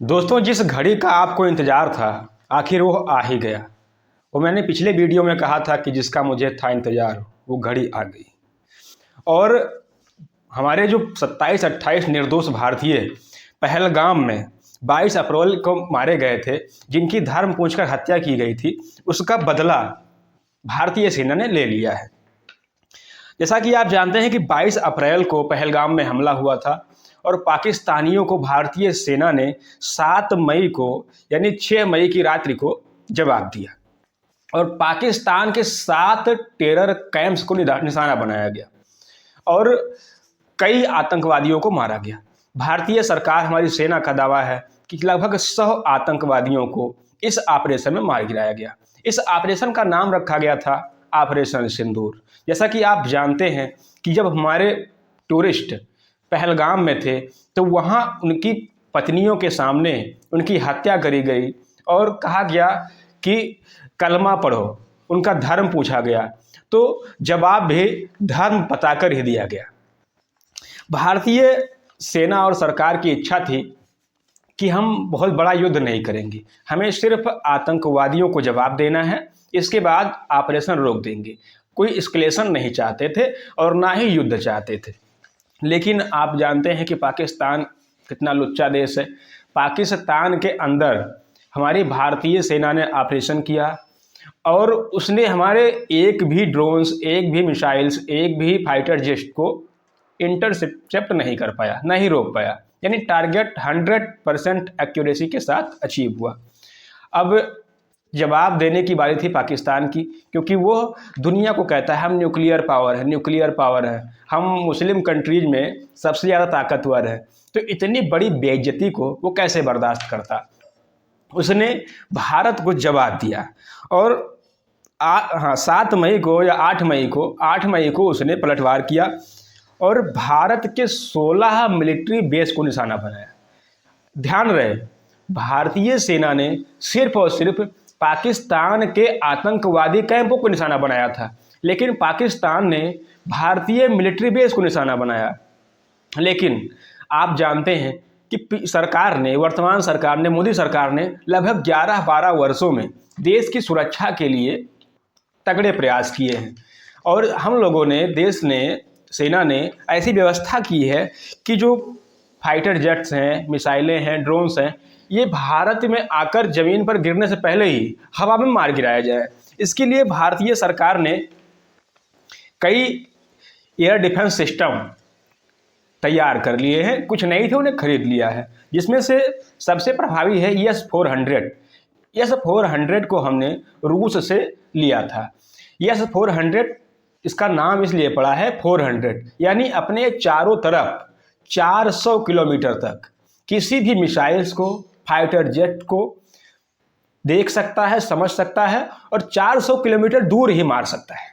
दोस्तों, जिस घड़ी का आपको इंतज़ार था, आखिर वो आ ही गया। वो मैंने पिछले वीडियो में कहा था कि जिसका मुझे था इंतज़ार, वो घड़ी आ गई। और हमारे जो 27-28 निर्दोष भारतीय पहलगाम में 22 अप्रैल को मारे गए थे, जिनकी धर्म पूछकर हत्या की गई थी, उसका बदला भारतीय सेना ने ले लिया है। जैसा कि आप जानते हैं कि 22 अप्रैल को पहलगाम में हमला हुआ था और पाकिस्तानियों को भारतीय सेना ने 7 मई को यानी 6 मई की रात्रि को जवाब दिया और पाकिस्तान के 7 टेरर कैंप्स को निशाना बनाया गया और कई आतंकवादियों को मारा गया। भारतीय सरकार, हमारी सेना का दावा है कि लगभग 100 आतंकवादियों को इस ऑपरेशन में मार गिराया गया। इस ऑपरेशन का नाम रखा गया था ऑपरेशन सिंदूर। जैसा कि आप जानते हैं कि जब हमारे टूरिस्ट पहलगाम में थे तो वहाँ उनकी पत्नियों के सामने उनकी हत्या करी गई और कहा गया कि कलमा पढ़ो, उनका धर्म पूछा गया, तो जवाब भी धर्म बताकर ही दिया गया। भारतीय सेना और सरकार की इच्छा थी कि हम बहुत बड़ा युद्ध नहीं करेंगे, हमें सिर्फ आतंकवादियों को जवाब देना है, इसके बाद ऑपरेशन रोक देंगे। कोई एस्केलेशन नहीं चाहते थे और ना ही युद्ध चाहते थे। लेकिन आप जानते हैं कि पाकिस्तान कितना लुच्चा देश है। पाकिस्तान के अंदर हमारी भारतीय सेना ने ऑपरेशन किया और उसने हमारे एक भी ड्रोन्स, एक भी मिसाइल्स, एक भी फाइटर जेट को इंटरसेप्ट नहीं कर पाया, नहीं रोक पाया। यानी टारगेट 100% एक्यूरेसी के साथ अचीव हुआ। अब जवाब देने की बारी थी पाकिस्तान की, क्योंकि वो दुनिया को कहता है हम न्यूक्लियर पावर है, न्यूक्लियर पावर है, हम मुस्लिम कंट्रीज में सबसे ज़्यादा ताकतवर है। तो इतनी बड़ी बेइज्जती को वो कैसे बर्दाश्त करता। उसने भारत को जवाब दिया और 7 मई को या 8 मई को उसने पलटवार किया और भारत के 16 मिलिट्री बेस को निशाना बनाया। ध्यान रहे, भारतीय सेना ने सिर्फ और सिर्फ पाकिस्तान के आतंकवादी कैंपों को निशाना बनाया था, लेकिन पाकिस्तान ने भारतीय मिलिट्री बेस को निशाना बनाया। लेकिन आप जानते हैं कि सरकार ने, वर्तमान सरकार ने, मोदी सरकार ने लगभग 11-12 वर्षों में देश की सुरक्षा के लिए तगड़े प्रयास किए हैं और हम लोगों ने, देश ने, सेना ने ऐसी व्यवस्था की है कि जो फाइटर जेट्स हैं, मिसाइलें हैं, ड्रोन्स हैं, ये भारत में आकर ज़मीन पर गिरने से पहले ही हवा में मार गिराया जाए। इसके लिए भारतीय सरकार ने कई एयर डिफेंस सिस्टम तैयार कर लिए हैं, कुछ नहीं थे उन्हें खरीद लिया है, जिसमें से सबसे प्रभावी है S-400। S-400 को हमने रूस से लिया था। S-400 इसका नाम इसलिए पड़ा है 400, यानी अपने चारों तरफ 400 किलोमीटर तक किसी भी मिसाइल्स को, फाइटर जेट को देख सकता है, समझ सकता है और 400 किलोमीटर दूर ही मार सकता है।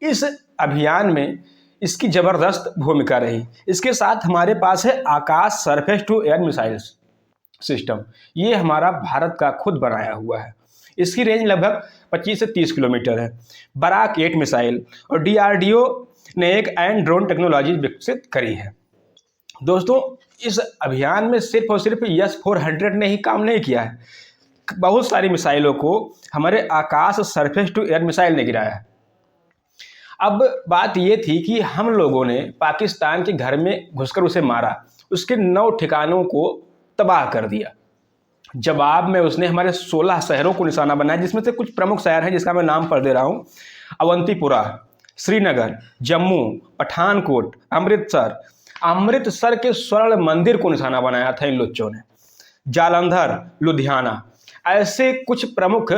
इस अभियान में इसकी ज़बरदस्त भूमिका रही। इसके साथ हमारे पास है Akash surface to air missiles system. ये हमारा भारत का खुद बनाया हुआ है। इसकी रेंज लगभग 25 से 30 किलोमीटर है। बराक 8 मिसाइल और DRDO ने एक एंड ड्रोन टेक्नोलॉजी विकसित करी है। दोस्तों, इस अभियान में सिर्फ और सिर्फ S-400 ने ही काम नहीं किया है, बहुत सारी मिसाइलों को हमारे आकाश सरफेस टू एयर मिसाइल ने गिराया है। अब बात ये थी कि हम लोगों ने पाकिस्तान के घर में घुसकर उसे मारा, उसके 9 ठिकानों को तबाह कर दिया। जवाब में उसने हमारे 16 शहरों को निशाना बनाया, जिसमें से कुछ प्रमुख शहर हैं जिसका मैं नाम पढ़ दे रहा हूँ। अवंतीपुरा, श्रीनगर, जम्मू, पठानकोट, अमृतसर के स्वर्ण मंदिर को निशाना बनाया था इन लुच्चों ने, जालंधर, लुधियाना, ऐसे कुछ प्रमुख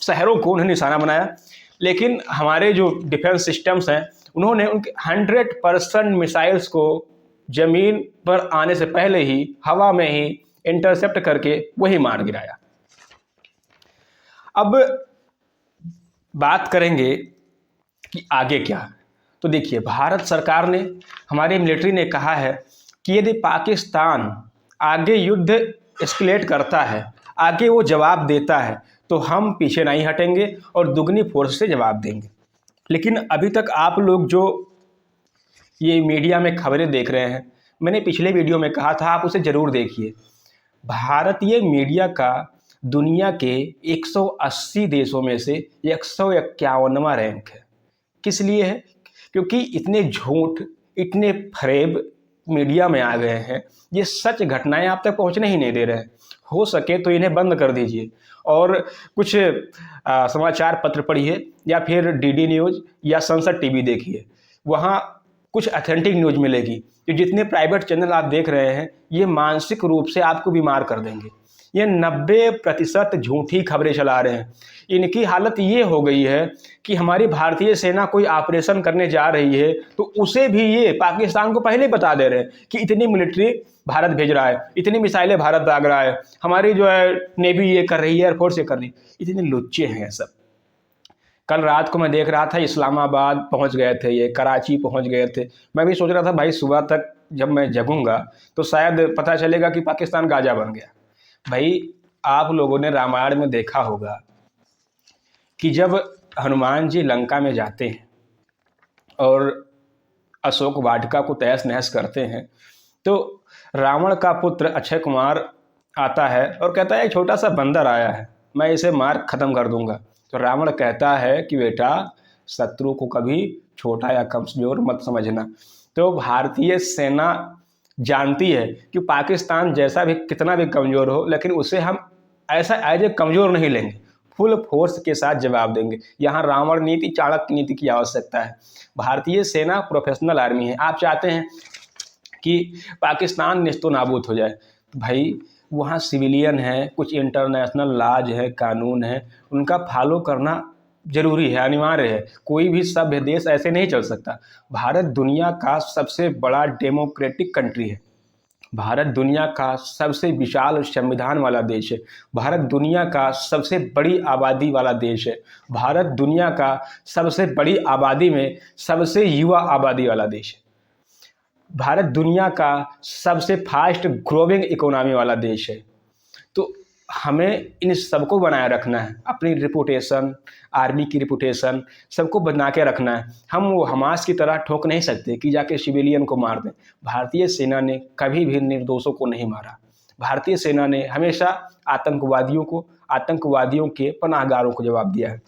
शहरों को उन्हें निशाना बनाया। लेकिन हमारे जो डिफेंस सिस्टम्स हैं, उन्होंने उनके 100% मिसाइल्स को जमीन पर आने से पहले ही हवा में ही इंटरसेप्ट करके वही मार गिराया। अब बात करेंगे कि आगे क्या। तो देखिए, भारत सरकार ने, हमारी मिलिट्री ने कहा है कि यदि पाकिस्तान आगे युद्ध एस्केलेट करता है, आगे वो जवाब देता है, तो हम पीछे नहीं हटेंगे और दुगनी फोर्स से जवाब देंगे। लेकिन अभी तक आप लोग जो ये मीडिया में खबरें देख रहे हैं, मैंने पिछले वीडियो में कहा था आप उसे ज़रूर देखिए। भारतीय मीडिया का दुनिया के 180 देशों में से 151वां रैंक है। किस लिए है? क्योंकि इतने झूठ, इतने फरेब मीडिया में आ गए हैं, ये सच घटनाएं आप तक पहुंचने ही नहीं दे रहे हैं। हो सके तो इन्हें बंद कर दीजिए और कुछ समाचार पत्र पढ़िए या फिर डीडी न्यूज़ या संसद टीवी देखिए, वहाँ कुछ ऑथेंटिक न्यूज़ मिलेगी। तो जितने प्राइवेट चैनल आप देख रहे हैं ये मानसिक रूप से आपको बीमार कर देंगे। ये 90% झूठी खबरें चला रहे हैं। इनकी हालत ये हो गई है कि हमारी भारतीय सेना कोई ऑपरेशन करने जा रही है तो उसे भी ये पाकिस्तान को पहले बता दे रहे हैं कि इतनी मिलिट्री भारत भेज रहा है, इतनी मिसाइलें भारत दाग रहा है, हमारी जो है नेवी ये कर रही है, एयरफोर्स ये कर रही है। इतने लुच्चे हैं सब। कल रात को मैं देख रहा था इस्लामाबाद पहुंच गए थे, ये कराची पहुंच गए थे। मैं भी सोच रहा था भाई सुबह तक जब मैं जगूंगा तो शायद पता चलेगा कि पाकिस्तान गाजा बन गया। भाई आप लोगों ने रामायण में देखा होगा कि जब हनुमान जी लंका में जाते हैं और अशोक वाटिका को तहस नहस करते हैं तो रावण का पुत्र अक्षय कुमार आता है और कहता है एक छोटा सा बंदर आया है, मैं इसे मार खत्म कर दूंगा। तो रावण कहता है कि बेटा शत्रु को कभी छोटा या कमजोर मत समझना। तो भारतीय सेना जानती है कि पाकिस्तान जैसा भी कितना भी कमज़ोर हो लेकिन उसे हम ऐसा एज ए कमज़ोर नहीं लेंगे, फुल फोर्स के साथ जवाब देंगे। यहाँ रावण नीति, चाणक्य नीति की आवश्यकता है। भारतीय सेना प्रोफेशनल आर्मी है। आप चाहते हैं कि पाकिस्तान नेस्तो नाबूद हो जाए, तो भाई वहाँ सिविलियन है, कुछ इंटरनेशनल लाज है, कानून है, उनका फॉलो करना जरूरी है, अनिवार्य है। कोई भी सभ्य देश ऐसे नहीं चल सकता। भारत दुनिया का सबसे बड़ा डेमोक्रेटिक कंट्री है, भारत दुनिया का सबसे विशाल संविधान वाला देश है, भारत दुनिया का सबसे बड़ी आबादी वाला देश है, भारत दुनिया का सबसे बड़ी आबादी में सबसे युवा आबादी वाला देश है, भारत दुनिया का सबसे फास्ट ग्रोइंग इकोनॉमी वाला देश है। तो हमें इन सबको बनाए रखना है, अपनी रिपुटेशन, आर्मी की रिपुटेशन सबको बना के रखना है। हम वो हमास की तरह ठोक नहीं सकते कि जाके सिविलियन को मार दें। भारतीय सेना ने कभी भी निर्दोषों को नहीं मारा। भारतीय सेना ने हमेशा आतंकवादियों को, आतंकवादियों के पनाहगारों को जवाब दिया है।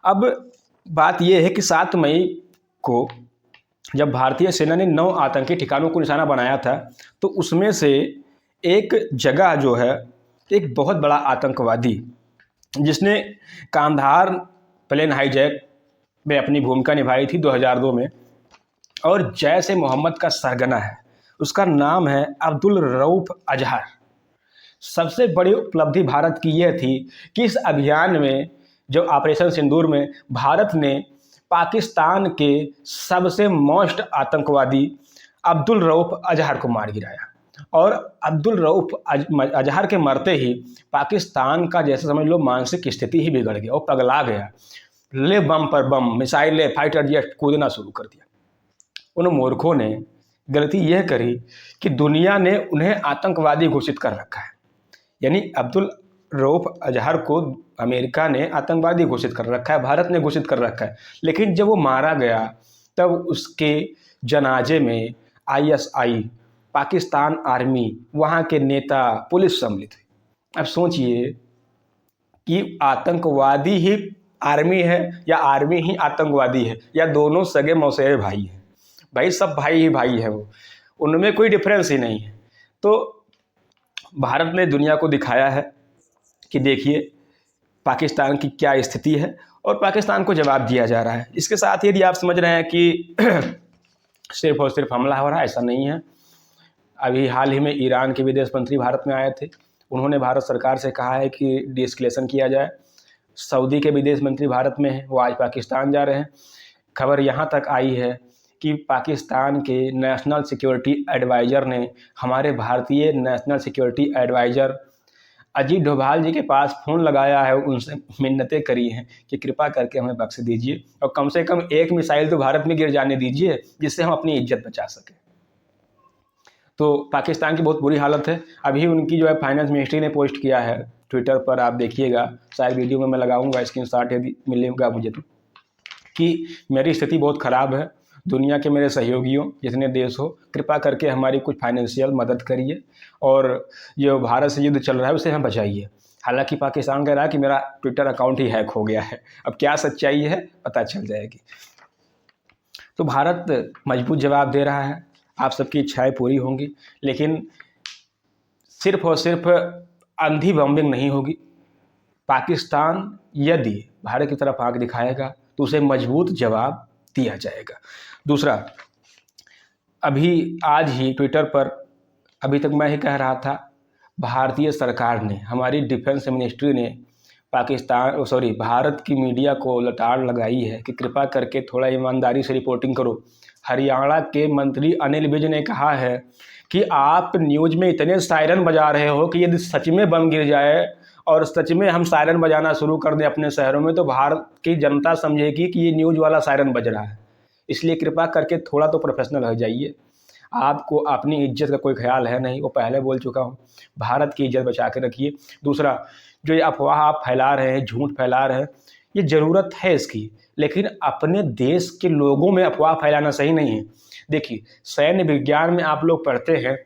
अब बात यह है कि 7 मई को जब भारतीय सेना ने 9 आतंकी ठिकानों को निशाना बनाया था तो उसमें से एक जगह जो है, एक बहुत बड़ा आतंकवादी जिसने कांधार प्लेन हाईजैक में अपनी भूमिका निभाई थी 2002 में और जैश ए मोहम्मद का सरगना है, उसका नाम है अब्दुल रऊफ अजहर। सबसे बड़ी उपलब्धि भारत की यह थी कि इस अभियान में, जो ऑपरेशन सिंदूर में, भारत ने पाकिस्तान के सबसे मोस्ट आतंकवादी अब्दुल रऊफ अजहर को मार गिराया। और अब्दुल रऊफ अजहर के मरते ही पाकिस्तान का जैसे समझ लो मानसिक स्थिति ही बिगड़ गया और पगला गया। ले बम पर बम, मिसाइलें, फाइटर जेट कूदना शुरू कर दिया। उन मूर्खों ने गलती यह करी कि दुनिया ने उन्हें आतंकवादी घोषित कर रखा है। यानी अब्दुल रऊफ अजहर को अमेरिका ने आतंकवादी घोषित कर रखा है, भारत ने घोषित कर रखा है। लेकिन जब वो मारा गया तब उसके जनाजे में ISI, पाकिस्तान आर्मी, वहाँ के नेता, पुलिस सम्मिलित हुई। अब सोचिए कि आतंकवादी ही आर्मी है या आर्मी ही आतंकवादी है या दोनों सगे मौसेरे भाई हैं। भाई सब भाई ही भाई है, वो उनमें कोई डिफरेंस ही नहीं है। तो भारत ने दुनिया को दिखाया है कि देखिए पाकिस्तान की क्या स्थिति है और पाकिस्तान को जवाब दिया जा रहा है। इसके साथ यदि आप समझ रहे हैं कि सिर्फ और सिर्फ हमला हो रहा है, ऐसा नहीं है। अभी हाल ही में ईरान के विदेश मंत्री भारत में आए थे, उन्होंने भारत सरकार से कहा है कि डीएस्केलेशन किया जाए। सऊदी के विदेश मंत्री भारत में हैं, वो आज पाकिस्तान जा रहे हैं। खबर यहाँ तक आई है कि पाकिस्तान के नेशनल सिक्योरिटी एडवाइज़र ने हमारे भारतीय national security adviser Ajit Doval ji के पास फ़ोन लगाया है, उनसे मिन्नतें करी हैं कि कृपा करके हमें बख्श दीजिए और कम से कम एक मिसाइल तो भारत में गिर जाने दीजिए जिससे हम अपनी इज्जत बचा सकें। तो पाकिस्तान की बहुत बुरी हालत है। अभी उनकी जो है फाइनेंस मिनिस्ट्री ने पोस्ट किया है ट्विटर पर, आप देखिएगा, शायद वीडियो में मैं लगाऊंगा स्क्रीनशॉट यदि मिलेगा मुझे तो, कि मेरी स्थिति बहुत ख़राब है, दुनिया के मेरे सहयोगियों जितने देश हो, कृपा करके हमारी कुछ फाइनेंशियल मदद करिए और जो भारत से युद्ध चल रहा है उसे हमें बचाइए। हालांकि पाकिस्तान कह रहा है कि मेरा ट्विटर अकाउंट ही हैक हो गया है, अब क्या सच्चाई है पता चल जाएगी। तो भारत मजबूत जवाब दे रहा है, आप सबकी इच्छाएं पूरी होंगी, लेकिन सिर्फ और सिर्फ अंधी बॉम्बिंग नहीं होगी। पाकिस्तान यदि भारत की तरफ आंख दिखाएगा तो उसे मजबूत जवाब दिया जाएगा। दूसरा, अभी आज ही ट्विटर पर, अभी तक मैं ही कह रहा था, भारतीय सरकार ने, हमारी डिफेंस मिनिस्ट्री ने भारत की मीडिया को लताड़ लगाई है कि कृपा करके थोड़ा ईमानदारी से रिपोर्टिंग करो। हरियाणा के मंत्री अनिल विज ने कहा है कि आप न्यूज़ में इतने सायरन बजा रहे हो कि यदि सच में बम गिर जाए और सच में हम सायरन बजाना शुरू कर दें अपने शहरों में, तो भारत की जनता समझेगी कि ये न्यूज़ वाला सायरन बज रहा है। इसलिए कृपा करके थोड़ा तो प्रोफेशनल हो जाइए। आपको अपनी इज्जत का कोई ख्याल है नहीं, वो पहले बोल चुका हूँ। भारत की इज्जत बचा के रखिए। दूसरा, जो ये अफवाह आप फैला रहे हैं, झूठ फैला रहे हैं, ये ज़रूरत है इसकी, लेकिन अपने देश के लोगों में अफवाह फैलाना सही नहीं है। देखिए, सैन्य विज्ञान में आप लोग पढ़ते हैं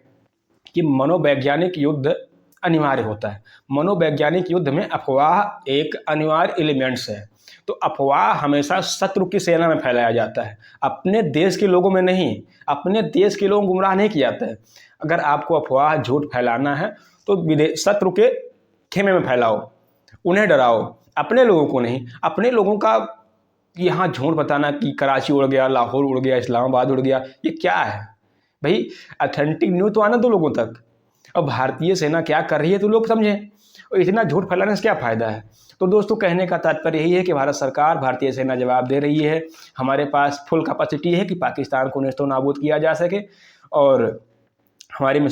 कि मनोवैज्ञानिक युद्ध अनिवार्य होता है। मनोवैज्ञानिक युद्ध में अफवाह एक अनिवार्य एलिमेंट्स है। तो अफवाह हमेशा शत्रु की सेना में फैलाया जाता है, अपने देश के लोगों में नहीं। अपने देश के लोग गुमराह नहीं किया जाता है। अगर आपको अफवाह झूठ फैलाना है तो शत्रु के खेमे में फैलाओ, उन्हें डराओ, अपने लोगों को नहीं। अपने लोगों का यहाँ झूठ बताना कि कराची उड़ गया, लाहौर उड़ गया, इस्लामाबाद उड़ गया, ये क्या है भाई? ऑथेंटिक न्यूज़ तो आना दो लोगों तक। और भारतीय सेना क्या कर रही है तो लोग समझें, और इतना झूठ फैलाने से क्या फ़ायदा है? तो दोस्तों, कहने का तात्पर्य यही है कि भारत सरकार, भारतीय सेना जवाब दे रही है। हमारे पास फुल कैपेसिटी है कि पाकिस्तान को नेस्तो नाबूद किया जा सके, और हमारे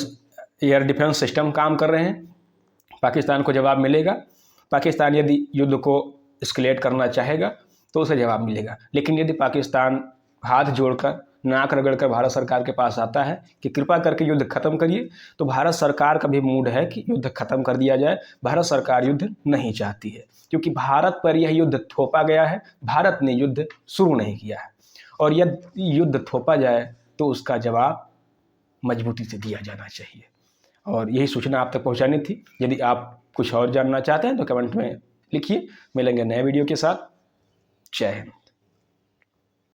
एयर डिफेंस सिस्टम काम कर रहे हैं। पाकिस्तान को जवाब मिलेगा। पाकिस्तान यदि युद्ध को एस्केलेट करना चाहेगा तो उसे जवाब मिलेगा। लेकिन यदि पाकिस्तान हाथ जोड़कर, नाक रगड़कर भारत सरकार के पास आता है कि कृपा करके युद्ध खत्म करिए, तो भारत सरकार का भी मूड है कि युद्ध खत्म कर दिया जाए। भारत सरकार युद्ध नहीं चाहती है, क्योंकि भारत पर यह युद्ध थोपा गया है। भारत ने युद्ध शुरू नहीं किया है, और यदि युद्ध थोपा जाए तो उसका जवाब मजबूती से दिया जाना चाहिए। और यही सूचना आप तक पहुंचानी थी। यदि आप कुछ और जानना चाहते हैं तो कमेंट में लिखिए। मिलेंगे नए वीडियो के साथ। जय हिंद।